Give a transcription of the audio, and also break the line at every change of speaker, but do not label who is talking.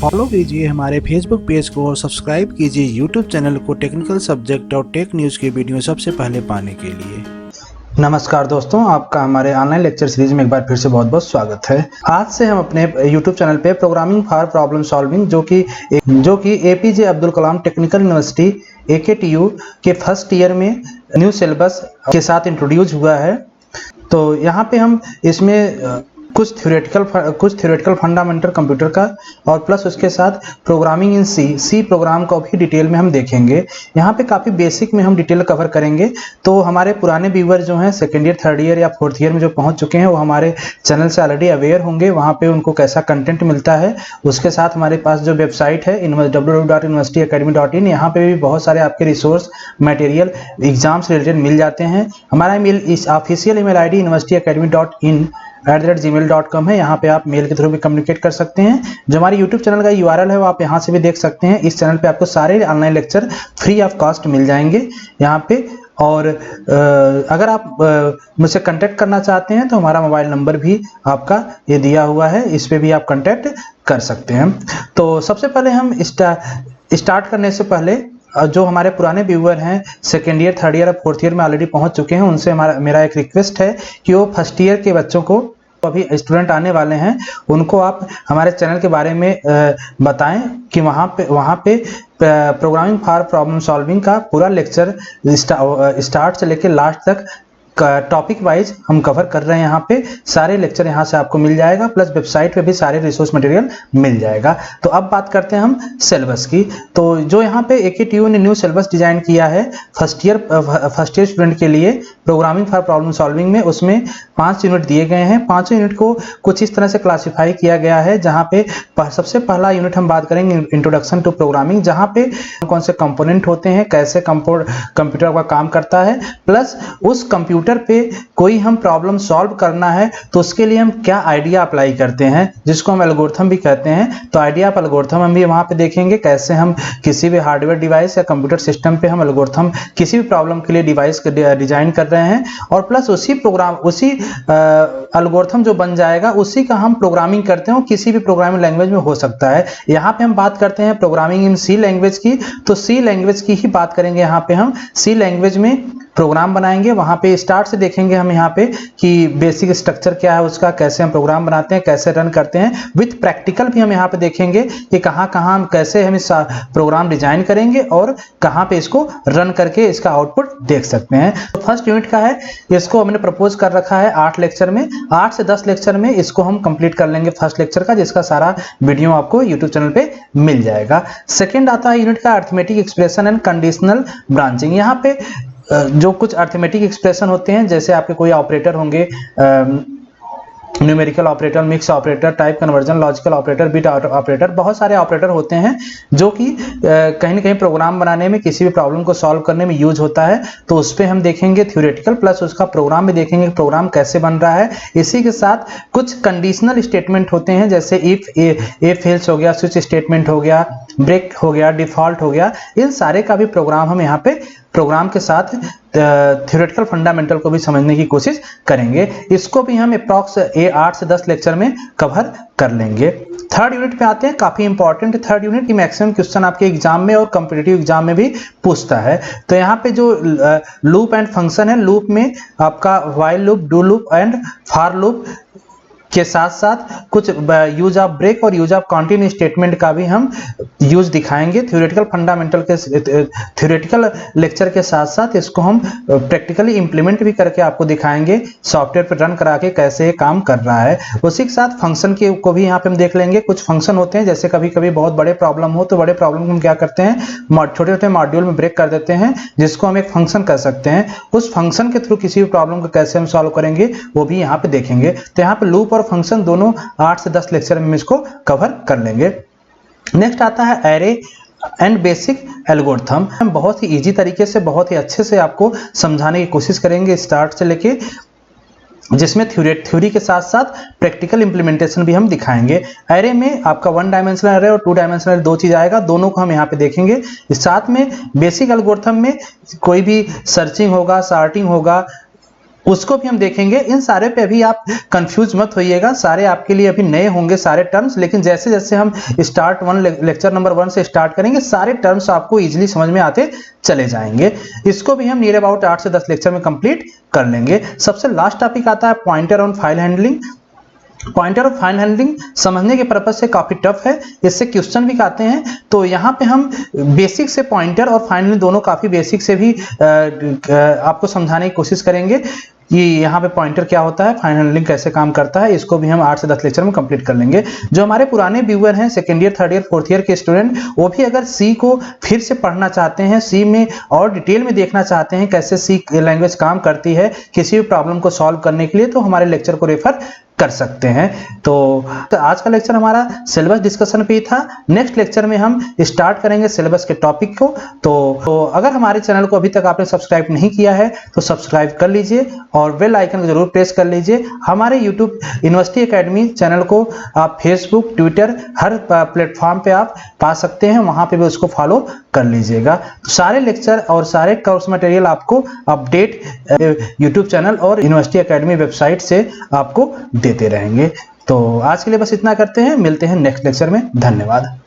Follow कीजिए हमारे Facebook page को और सब्सक्राइब कीजिए यूट्यूब चैनल को टेक्निकल सब्जेक्ट और टेक न्यूज़ की वीडियो सबसे पहले पाने के लिए।
नमस्कार दोस्तों, आपका हमारे ऑनलाइन लेक्चर सीरीज में एक बार फिर से बहुत बहुत स्वागत है। आज से हम अपने YouTube चैनल पे प्रोग्रामिंग फॉर प्रॉब्लम सॉल्विंग जो कि APJ Abdul Kalam technical university AKTU के फर्स्ट ईयर में न्यू सिलेबस के साथ इंट्रोड्यूस हुआ है। तो यहाँ पे हम इसमें कुछ थ्योरेटिकल फंडामेंटल कंप्यूटर का और प्लस उसके साथ प्रोग्रामिंग इन सी प्रोग्राम को भी डिटेल में हम देखेंगे। यहाँ पे काफ़ी बेसिक में हम डिटेल कवर करेंगे। तो हमारे पुराने व्यूअर जो हैं सेकेंड ईयर, थर्ड ईयर या फोर्थ ईयर में जो पहुँच चुके हैं वो हमारे चैनल से ऑलरेडी अवेयर होंगे, वहाँ पे उनको कैसा कंटेंट मिलता है। उसके साथ हमारे पास जो वेबसाइट है www.universityacademy.in, यहाँ पे भी बहुत सारे आपके रिसोर्स मटेरियल एग्जाम से रिलेटेड मिल जाते हैं। हमारा ईमेल इस ऑफिशियल ईमेल ID universityacademy.in@gmail.com है। यहाँ पे आप मेल के थ्रू भी कम्युनिकेट कर सकते हैं। जो हमारी यूट्यूब चैनल का URL है वो आप यहाँ से भी देख सकते हैं। इस चैनल पे आपको सारे online lecture free of cost मिल जाएंगे यहाँ पे। और अगर आप मुझसे कांटेक्ट करना चाहते हैं तो हमारा मोबाइल नंबर भी आपका ये दिया हुआ है, इस पे भी आप कांटेक्ट कर सकते हैं। तो सबसे पहले हम स्टार्ट करने से पहले जो हमारे पुराने व्यूअर हैं सेकेंड ईयर, थर्ड ईयर और फोर्थ ईयर में ऑलरेडी पहुंच चुके हैं, उनसे मेरा एक रिक्वेस्ट है कि वो फर्स्ट ईयर के बच्चों को, अभी स्टूडेंट आने वाले हैं, उनको आप हमारे चैनल के बारे में बताएं कि वहाँ पे प्रोग्रामिंग फॉर प्रॉब्लम सॉल्विंग का पूरा लेक्चर स्टार्ट से लेकर लास्ट तक टॉपिक वाइज हम कवर कर रहे हैं। यहाँ पे सारे लेक्चर यहाँ से आपको मिल जाएगा, प्लस वेबसाइट पे भी सारे रिसोर्स मटेरियल मिल जाएगा। तो अब बात करते हैं हम सिलेबस की। तो जो यहाँ पे AKTU ने न्यू सिलेबस डिजाइन किया है फर्स्ट ईयर स्टूडेंट के लिए प्रोग्रामिंग फॉर प्रॉब्लम सॉल्विंग में, उसमें 5 यूनिट दिए गए हैं। 5 यूनिट को कुछ इस तरह से क्लासीफाई किया गया है, जहाँ पे सबसे पहला यूनिट हम बात करेंगे इंट्रोडक्शन टू प्रोग्रामिंग, जहाँ पे कौन से कंपोनेंट होते हैं, कैसे कंप्यूटर का काम करता है, प्लस उस कंप्यूटर पे कोई हम प्रॉब्लम सॉल्व करना है तो उसके लिए हम क्या आइडिया अप्लाई करते हैं, जिसको हम एल्गोरिथम भी कहते हैं। तो आइडिया ऑफ एल्गोरिथम हम भी वहां पे देखेंगे, कैसे हम किसी भी हार्डवेयर डिवाइस या कंप्यूटर सिस्टम पे हम एल्गोरिथम किसी भी प्रॉब्लम के लिए डिवाइस डिजाइन कर रहे हैं, और प्लस उसी एल्गोरिथम जो बन जाएगा उसी का हम प्रोग्रामिंग करते हैं। किसी भी प्रोग्रामिंग लैंग्वेज में हो सकता है। यहाँ पे हम बात करते हैं प्रोग्रामिंग इन सी लैंग्वेज की, तो सी लैंग्वेज की ही बात करेंगे। यहाँ पे हम सी लैंग्वेज में प्रोग्राम बनाएंगे। वहां पे स्टार्ट से देखेंगे हम यहाँ पे कि बेसिक स्ट्रक्चर क्या है उसका, कैसे हम प्रोग्राम बनाते हैं, कैसे रन करते हैं। विथ प्रैक्टिकल भी हम यहाँ पे देखेंगे कि कहाँ हम कैसे हम इस प्रोग्राम डिजाइन करेंगे और कहाँ पे इसको रन करके इसका आउटपुट देख सकते हैं। तो फर्स्ट यूनिट का है, इसको हमने प्रपोज कर रखा है 8 लेक्चर में, 8 से 10 लेक्चर में इसको हम कंप्लीट कर लेंगे फर्स्ट लेक्चर का, जिसका सारा वीडियो आपको यूट्यूब चैनल पे मिल जाएगा। सेकेंड आता है यूनिट का arithmetic expression and conditional branching. यहाँ पे जो कुछ अरिथमेटिक एक्सप्रेशन होते हैं, जैसे आपके कोई ऑपरेटर होंगे, numerical operator, mix operator, type conversion, logical operator, bit operator, बहुत सारे ऑपरेटर होते हैं जो कि कहीं ना कहीं प्रोग्राम बनाने में, किसी भी प्रॉब्लम को सॉल्व करने में यूज होता है। तो उस पर हम देखेंगे थ्योरेटिकल, प्लस उसका प्रोग्राम भी देखेंगे प्रोग्राम कैसे बन रहा है। इसी के साथ कुछ कंडीशनल स्टेटमेंट होते हैं, जैसे इफ एल्स हो गया, स्विच स्टेटमेंट हो गया, ब्रेक हो गया, डिफॉल्ट हो गया। इन सारे का भी प्रोग्राम हम यहाँ पे प्रोग्राम के साथ थ्योरेटिकल फंडामेंटल को भी समझने की कोशिश करेंगे। इसको भी हम अप्रॉक्स 8 से 10 लेक्चर में कवर कर लेंगे। थर्ड यूनिट पे आते हैं, काफी इंपॉर्टेंट थर्ड यूनिट की मैक्सिमम क्वेश्चन आपके एग्जाम में और कॉम्पिटिटिव एग्जाम में भी पूछता है। तो यहाँ पे जो लूप एंड फंक्शन है, लूप में आपका while loop, do loop and for loop के साथ साथ कुछ यूज ऑफ ब्रेक और यूज ऑफ कंटिन्यू स्टेटमेंट का भी हम यूज दिखाएंगे। थ्योरेटिकल फंडामेंटल के थ्योरेटिकल लेक्चर के साथ साथ इसको हम प्रैक्टिकली इंप्लीमेंट भी करके आपको दिखाएंगे, सॉफ्टवेयर पर रन करा के कैसे ये काम कर रहा है। उसी के साथ फंक्शन के को भी यहाँ पे हम देख लेंगे। कुछ फंक्शन होते हैं, जैसे कभी कभी बहुत बड़े प्रॉब्लम हो तो बड़े प्रॉब्लम को हम क्या करते हैं, छोटे छोटे मॉड्यूल में ब्रेक कर देते हैं, जिसको हम एक फंक्शन कर सकते हैं। उस फंक्शन के थ्रू किसी भी प्रॉब्लम को कैसे हम सॉल्व करेंगे वो भी यहाँ पे देखेंगे। तो यहाँ पे लूप और फंक्शन दोनों 8 से 10 लेक्चर में इसको कवर कर लेंगे। नेक्स्ट आता है एरे एंड बेसिक एल्गोरिथम। हम बहुत ही इजी तरीके से, बहुत ही अच्छे से आपको समझाने की कोशिश करेंगे स्टार्ट से लेके, जिसमें थ्योरी के साथ साथ प्रैक्टिकल इंप्लीमेंटेशन भी हम दिखाएंगे। एरे में आपका 1 डायमेंशनल एरे और 2 डायमेंशनल दो चीज आएगा, दोनों को हम यहाँ पे देखेंगे। साथ में बेसिक एल्गोरिथम में कोई भी सर्चिंग होगा, सॉर्टिंग होगा, उसको भी हम देखेंगे। इन सारे पे अभी आप कंफ्यूज मत होइएगा, सारे आपके लिए अभी नए होंगे सारे टर्म्स, लेकिन जैसे जैसे हम लेक्चर नंबर 1 से स्टार्ट करेंगे सारे टर्म्स आपको इजीली समझ में आते चले जाएंगे। इसको भी हम नियर अबाउट 8 से 10 लेक्चर में कंप्लीट कर लेंगे। सबसे लास्ट टॉपिक आता है pointer on file handling. Pointer और फाइल हैंडलिंग समझने के पर्पज से काफी टफ है, इससे क्वेश्चन भी आते हैं। तो यहाँ पे हम बेसिक से पॉइंटर और फाइल हैंडलिंग दोनों काफी बेसिक से भी आपको समझाने की कोशिश करेंगे कि यहाँ पे पॉइंटर क्या होता है, फाइल हैंडलिंग कैसे काम करता है। इसको भी हम 8 से 10 लेक्चर में कंप्लीट कर लेंगे। जो हमारे पुराने व्यूअर हैं, second year, third year, fourth year के स्टूडेंट, वो भी अगर सी को फिर से पढ़ना चाहते हैं, सी में और डिटेल में देखना चाहते हैं कैसे सी लैंग्वेज काम करती है किसी भी प्रॉब्लम को सॉल्व करने के लिए, तो हमारे लेक्चर को रेफर कर सकते हैं। तो आज का लेक्चर हमारा सिलेबस डिस्कशन पे ही था। नेक्स्ट लेक्चर में हम स्टार्ट करेंगे सिलेबस के टॉपिक को। तो अगर हमारे चैनल को अभी तक आपने सब्सक्राइब नहीं किया है तो सब्सक्राइब कर लीजिए और बेल आइकन को जरूर प्रेस कर लीजिए। हमारे यूट्यूब यूनिवर्सिटी एकेडमी चैनल को आप फेसबुक, ट्विटर, हर प्लेटफॉर्म पे आप पा सकते हैं, वहां पे भी उसको फॉलो कर लीजिएगा। तो सारे लेक्चर और सारे कोर्स मटेरियल आपको अपडेट यूट्यूब चैनल और यूनिवर्सिटी एकेडमी वेबसाइट से आपको देते रहेंगे। तो आज के लिए बस इतना करते हैं, मिलते हैं नेक्स्ट लेक्चर में। धन्यवाद।